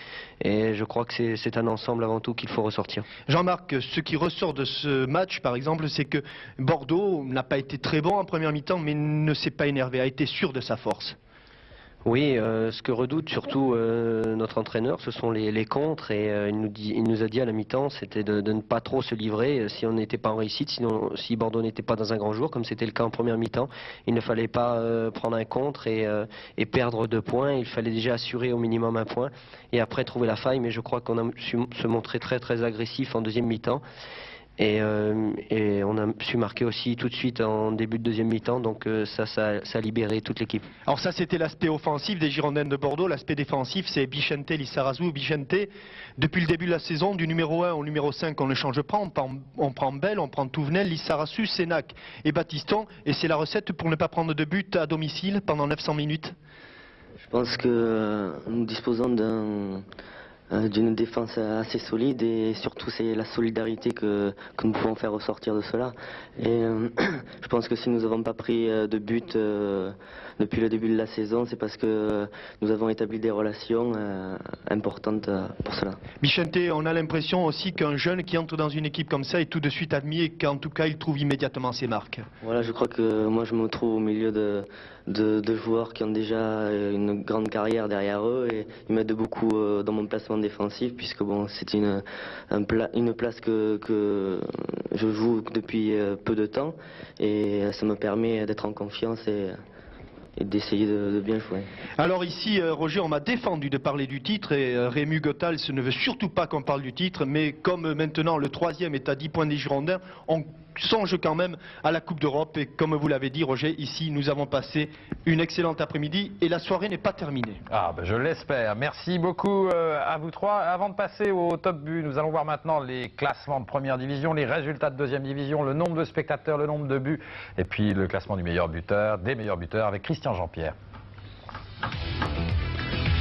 Et je crois que c'est un ensemble avant tout qu'il faut ressortir. Jean-Marc, ce qui ressort de ce match par exemple, c'est que Bordeaux n'a pas été très bon en première mi-temps mais ne s'est pas énervé, a été sûr de sa force. Oui, ce que redoute surtout notre entraîneur, ce sont les contres et il nous a dit à la mi-temps, c'était de ne pas trop se livrer si on n'était pas en réussite, sinon si Bordeaux n'était pas dans un grand jour, comme c'était le cas en première mi-temps, il ne fallait pas prendre un contre et perdre 2 points, il fallait déjà assurer au minimum 1 point et après trouver la faille, mais je crois qu'on a su se montrer très agressif en deuxième mi-temps. Et on a su marquer aussi tout de suite en début de deuxième mi-temps, donc ça a libéré toute l'équipe. Alors ça c'était l'aspect offensif des Girondins de Bordeaux, l'aspect défensif c'est Bichente Lissarazu. Bichente, depuis le début de la saison, du numéro 1 au numéro 5 on ne change pas, on prend Bell, on prend Touvenel, Lissarazu, Sénac et Baptiston, et c'est la recette pour ne pas prendre de but à domicile pendant 900 minutes. Je pense que nous disposons d'une défense assez solide et surtout c'est la solidarité que nous pouvons faire ressortir de cela. Et je pense que si nous n'avons pas pris de but depuis le début de la saison, c'est parce que nous avons établi des relations importantes pour cela. Bichente, on a l'impression aussi qu'un jeune qui entre dans une équipe comme ça est tout de suite admis et qu'en tout cas il trouve immédiatement ses marques. Voilà, je crois que moi je me trouve au milieu de joueurs qui ont déjà une grande carrière derrière eux et ils m'aident beaucoup dans mon placement défensif puisque bon, c'est une place que je joue depuis peu de temps et ça me permet d'être en confiance et d'essayer de bien jouer. Alors ici, Roger, on m'a défendu de parler du titre et Rému Gothals ne veut surtout pas qu'on parle du titre, mais comme maintenant le 3e est à 10 points des Girondins, on songe quand même à la Coupe d'Europe et comme vous l'avez dit, Roger, ici nous avons passé une excellente après-midi et la soirée n'est pas terminée. Ah ben je l'espère. Merci beaucoup à vous trois. Avant de passer au top but, nous allons voir maintenant les classements de première division, les résultats de deuxième division, le nombre de spectateurs, le nombre de buts et puis le classement du meilleur buteur, des meilleurs buteurs avec Christian Jean-Pierre.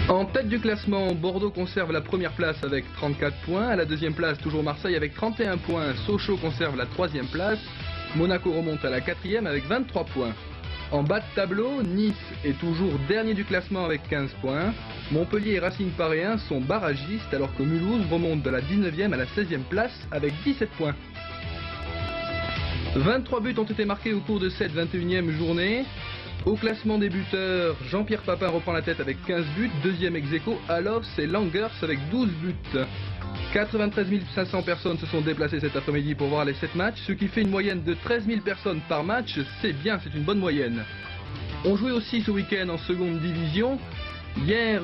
En tête du classement, Bordeaux conserve la première place avec 34 points. À la deuxième place, toujours Marseille avec 31 points. Sochaux conserve la troisième place. Monaco remonte à la quatrième avec 23 points. En bas de tableau, Nice est toujours dernier du classement avec 15 points. Montpellier et Racing Paréen sont barragistes alors que Mulhouse remonte de la 19e à la 16e place avec 17 points. 23 buts ont été marqués au cours de cette 21e journée. Au classement des buteurs, Jean-Pierre Papin reprend la tête avec 15 buts, deuxième ex-aequo, Alof, c'est Langers avec 12 buts. 93 500 personnes se sont déplacées cet après-midi pour voir les 7 matchs, ce qui fait une moyenne de 13 000 personnes par match, c'est bien, c'est une bonne moyenne. On jouait aussi ce week-end en seconde division. Hier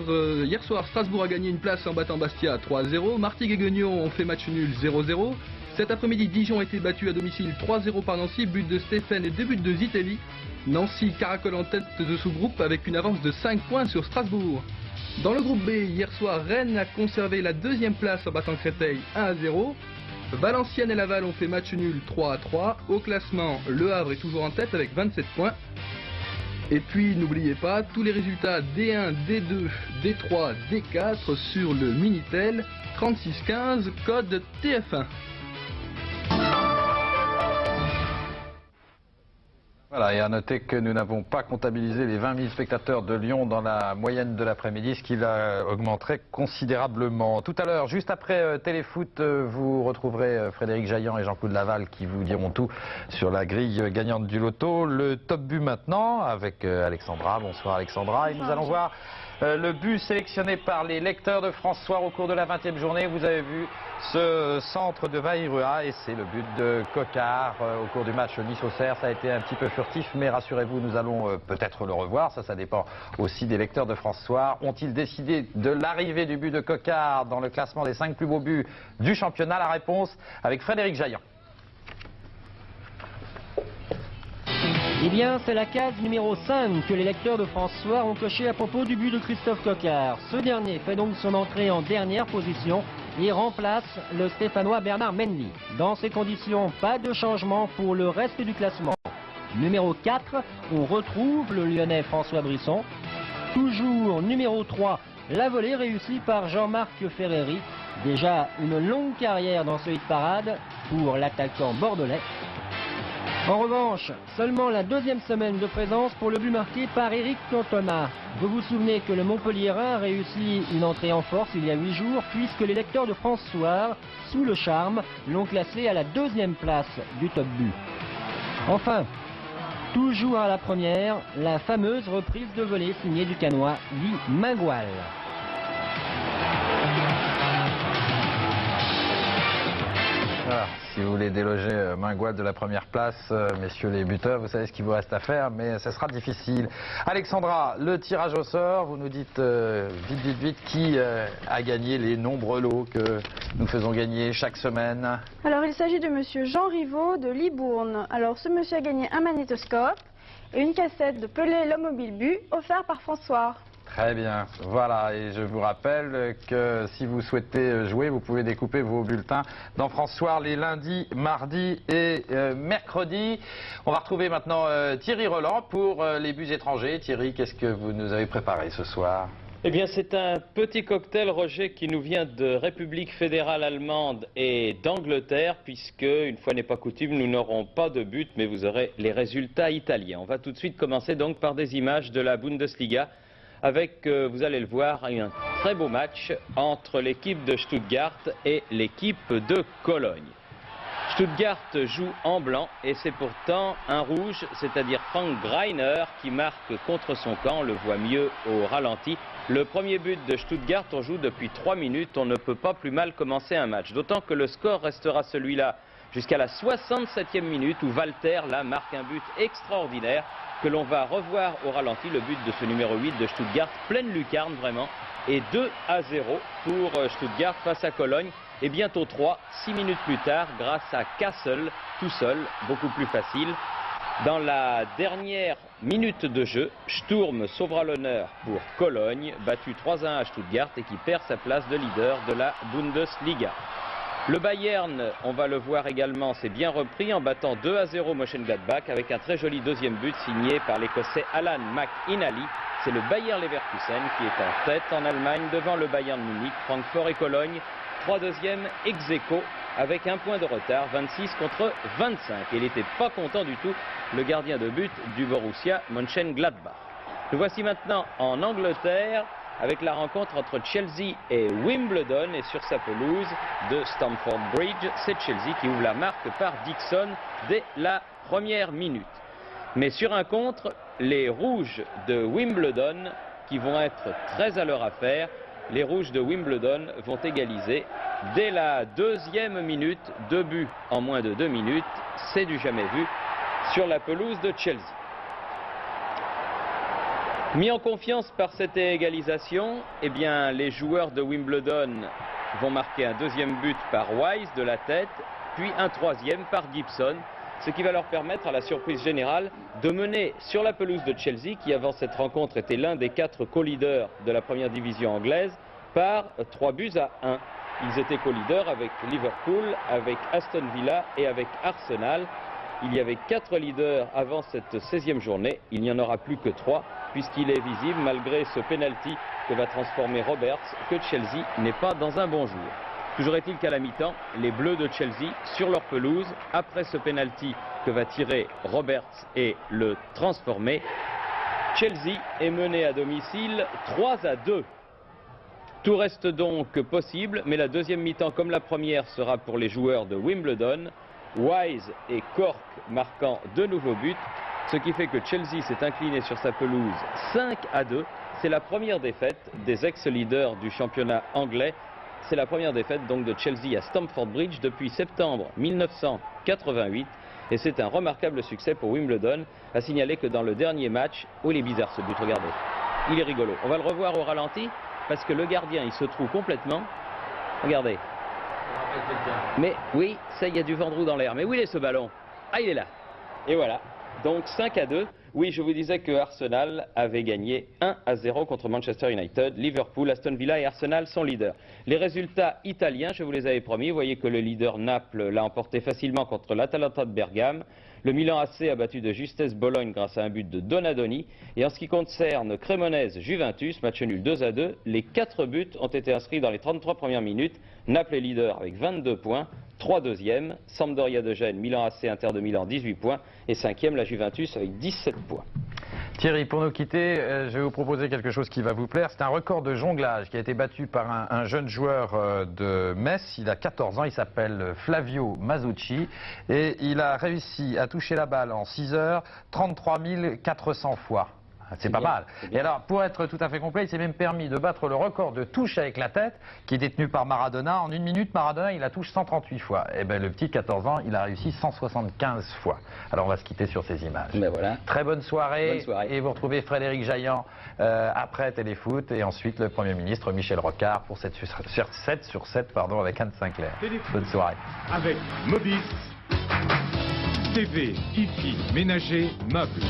soir, Strasbourg a gagné une place en battant Bastia 3-0, Martigues et Guignon ont fait match nul 0-0. Cet après-midi, Dijon a été battu à domicile 3-0 par Nancy, but de Stéphane et 2 buts de Zitelli. Nancy caracole en tête de ce groupe avec une avance de 5 points sur Strasbourg. Dans le groupe B, hier soir, Rennes a conservé la deuxième place en battant Créteil 1-0. Valenciennes et Laval ont fait match nul 3-3. Au classement, Le Havre est toujours en tête avec 27 points. Et puis, n'oubliez pas, tous les résultats D1, D2, D3, D4 sur le Minitel 3615, code TF1. Voilà, et à noter que nous n'avons pas comptabilisé les 20 000 spectateurs de Lyon dans la moyenne de l'après-midi, ce qui la augmenterait considérablement. Tout à l'heure, juste après Téléfoot, vous retrouverez Frédéric Jaillant et Jean-Claude Laval qui vous diront tout sur la grille gagnante du loto. Le top but maintenant avec Alexandra. Bonsoir Alexandra. Et nous allons voir le but sélectionné par les lecteurs de France Soir au cours de la 20e journée. Vous avez vu ce centre de Vairua et c'est le but de Coquard au cours du match Nice-Auxerre. Ça a été un petit peu furtif, mais rassurez-vous, nous allons peut-être le revoir. Ça dépend aussi des lecteurs de France Soir. Ont-ils décidé de l'arrivée du but de Coquard dans le classement des 5 plus beaux buts du championnat? La réponse avec Frédéric Jaillant. Eh bien, c'est la case numéro 5 que les lecteurs de France Soir ont coché à propos du but de Christophe Coquard. Ce dernier fait donc son entrée en dernière position et remplace le Stéphanois Bernard Mendy. Dans ces conditions, pas de changement pour le reste du classement. Numéro 4, on retrouve le Lyonnais François Brisson. Toujours numéro 3, la volée réussie par Jean-Marc Ferreri. Déjà une longue carrière dans ce hit-parade pour l'attaquant bordelais. En revanche, seulement la deuxième semaine de présence pour le but marqué par Éric Cantona. Vous vous souvenez que le Montpellierin a réussi une entrée en force il y a 8 jours, puisque les lecteurs de France Soir, sous le charme, l'ont classé à la deuxième place du top but. Enfin, toujours à la première, la fameuse reprise de volée signée du Canois Guy Mingoal. Voilà. Si vous voulez déloger Mingoal de la première place, messieurs les buteurs, vous savez ce qu'il vous reste à faire, mais ce sera difficile. Alexandra, le tirage au sort, vous nous dites vite qui a gagné les nombreux lots que nous faisons gagner chaque semaine. Alors il s'agit de monsieur Jean Rivaud de Libourne. Alors ce monsieur a gagné un magnétoscope et une cassette de Pelé l'homme mobile but offert par François. Très bien, voilà, et je vous rappelle que si vous souhaitez jouer, vous pouvez découper vos bulletins dans France Soir les lundis, mardis et mercredis. On va retrouver maintenant Thierry Roland pour les buts étrangers. Thierry, qu'est-ce que vous nous avez préparé ce soir ? Eh bien, c'est un petit cocktail, Roger, qui nous vient de République fédérale allemande et d'Angleterre, puisque, une fois n'est pas coutume, nous n'aurons pas de but, mais vous aurez les résultats italiens. On va tout de suite commencer donc par des images de la Bundesliga, avec, vous allez le voir, un très beau match entre l'équipe de Stuttgart et l'équipe de Cologne. Stuttgart joue en blanc et c'est pourtant un rouge, c'est-à-dire Frank Greiner qui marque contre son camp, on le voit mieux au ralenti. Le premier but de Stuttgart, on joue depuis 3 minutes, on ne peut pas plus mal commencer un match, d'autant que le score restera celui-là jusqu'à la 67e minute où Walter là marque un but extraordinaire que l'on va revoir au ralenti, le but de ce numéro 8 de Stuttgart, pleine lucarne vraiment, et 2-0 pour Stuttgart face à Cologne, et bientôt 3, 6 minutes plus tard, grâce à Kassel, tout seul, beaucoup plus facile. Dans la dernière minute de jeu, Sturm sauvera l'honneur pour Cologne, battu 3-1 à Stuttgart et qui perd sa place de leader de la Bundesliga. Le Bayern, on va le voir également, s'est bien repris en battant 2-0 Mönchengladbach avec un très joli deuxième but signé par l'Écossais Alan McInally. C'est le Bayer Leverkusen qui est en tête en Allemagne devant le Bayern Munich, Francfort et Cologne. 3 deuxièmes ex aequo avec un point de retard, 26 contre 25. Et il n'était pas content du tout, le gardien de but du Borussia Mönchengladbach. Nous voici maintenant en Angleterre, avec la rencontre entre Chelsea et Wimbledon, et sur sa pelouse de Stamford Bridge, c'est Chelsea qui ouvre la marque par Dixon dès la première minute. Mais sur un contre, les rouges de Wimbledon, qui vont être très à leur affaire, les rouges de Wimbledon vont égaliser dès la deuxième minute, 2 buts en moins de 2 minutes, c'est du jamais vu sur la pelouse de Chelsea. Mis en confiance par cette égalisation, eh bien, les joueurs de Wimbledon vont marquer un deuxième but par Wise de la tête, puis un troisième par Gibson, ce qui va leur permettre, à la surprise générale, de mener sur la pelouse de Chelsea, qui avant cette rencontre était l'un des 4 co-leaders de la première division anglaise, par 3 buts à 1. Ils étaient co-leaders avec Liverpool, avec Aston Villa et avec Arsenal. Il y avait 4 leaders avant cette 16e journée. Il n'y en aura plus que 3, puisqu'il est visible, malgré ce penalty que va transformer Roberts, que Chelsea n'est pas dans un bon jour. Toujours est-il qu'à la mi-temps, les Bleus de Chelsea, sur leur pelouse, après ce penalty que va tirer Roberts et le transformer, Chelsea est mené à domicile 3-2. Tout reste donc possible, mais la deuxième mi-temps, comme la première, sera pour les joueurs de Wimbledon. Wise et Cork marquant 2 nouveaux buts, ce qui fait que Chelsea s'est incliné sur sa pelouse 5-2. C'est la première défaite des ex-leaders du championnat anglais. C'est la première défaite donc de Chelsea à Stamford Bridge depuis septembre 1988. Et c'est un remarquable succès pour Wimbledon. À signaler que dans le dernier match, oh il est bizarre ce but, regardez. Il est rigolo. On va le revoir au ralenti parce que le gardien il se trouve complètement. Regardez. Mais oui, ça, il y a du Vendroux dans l'air. Mais où il est ce ballon? Ah, il est là. Et voilà. Donc 5-2. Oui, je vous disais que Arsenal avait gagné 1-0 contre Manchester United. Liverpool, Aston Villa et Arsenal sont leaders. Les résultats italiens, je vous les avais promis. Vous voyez que le leader Naples l'a emporté facilement contre l'Atalanta de Bergame. Le Milan AC a battu de justesse Bologne grâce à un but de Donadoni. Et en ce qui concerne Cremonese-Juventus, match nul 2-2, les 4 buts ont été inscrits dans les 33 premières minutes. Naples est leader avec 22 points, 3 deuxièmes, Sampdoria de Gênes, Milan AC, Inter de Milan 18 points et 5e la Juventus avec 17 points. Thierry, pour nous quitter, je vais vous proposer quelque chose qui va vous plaire. C'est un record de jonglage qui a été battu par un jeune joueur de Metz. Il a 14 ans, il s'appelle Flavio Masucci et il a réussi à toucher la balle en 6 heures 33 400 fois. C'est pas mal. Et alors, pour être tout à fait complet, il s'est même permis de battre le record de touche avec la tête qui est détenu par Maradona. En 1 minute, Maradona, il la touche 138 fois. Et bien, le petit 14 ans, il a réussi 175 fois. Alors, on va se quitter sur ces images. Ben voilà. Très bonne soirée. Bonne soirée. Et vous retrouvez Frédéric Jaillant après Téléfoot et ensuite le Premier ministre Michel Rocard pour 7 sur 7 pardon, avec Anne Sinclair. Bonne soirée. Avec Mobis, TV, Wi-Fi, ménager, meubles.